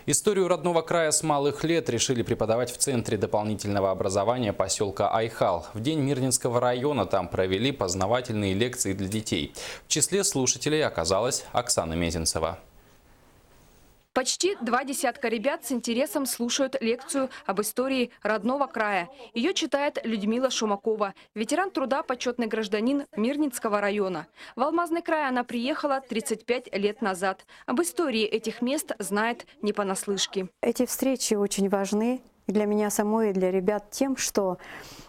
Историю родного края с малых лет решили преподавать в Центре дополнительного образования поселка Айхал. В день Мирнинского района там провели познавательные лекции для детей. В числе слушателей оказалась Оксана Мезенцева. Почти 20 ребят с интересом слушают лекцию об истории родного края. Ее читает Людмила Шумакова, ветеран труда, почетный гражданин Мирнинского района. В Алмазный край она приехала 35 лет назад. Об истории этих мест знает не понаслышке. Эти встречи очень важны и для меня самой, и для ребят тем, что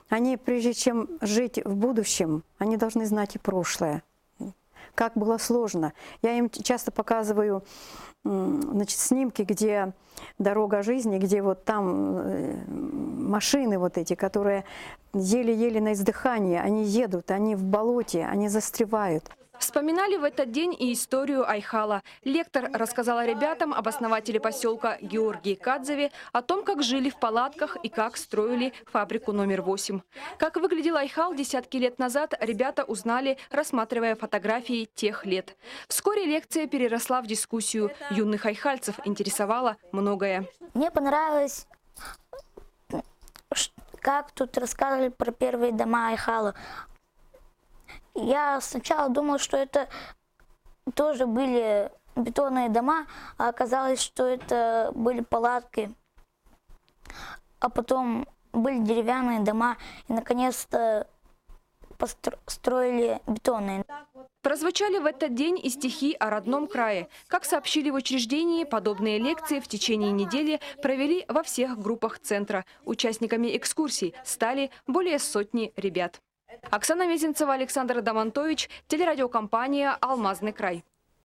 они, прежде чем жить в будущем, они должны знать и прошлое. Как было сложно. Я им часто показываю снимки, где дорога жизни, где вот там машины вот эти, которые еле-еле на издыхании, они едут, они в болоте, они застревают. Вспоминали в этот день и историю Айхала. Лектор рассказала ребятам об основателе поселка Георгии Кадзеве, о том, как жили в палатках и как строили фабрику номер 8. Как выглядел Айхал десятки лет назад, ребята узнали, рассматривая фотографии тех лет. Вскоре лекция переросла в дискуссию. Юных айхальцев интересовало многое. Мне понравилось, как тут рассказывали про первые дома Айхала. Я сначала думал, что это тоже были бетонные дома, а оказалось, что это были палатки. А потом были деревянные дома, и наконец-то построили бетонные. Прозвучали в этот день и стихи о родном крае. Как сообщили в учреждении, подобные лекции в течение недели провели во всех группах центра. Участниками экскурсий стали более сотни ребят. Оксана Мезенцева, Александр Адамантович, телерадиокомпания «Алмазный край».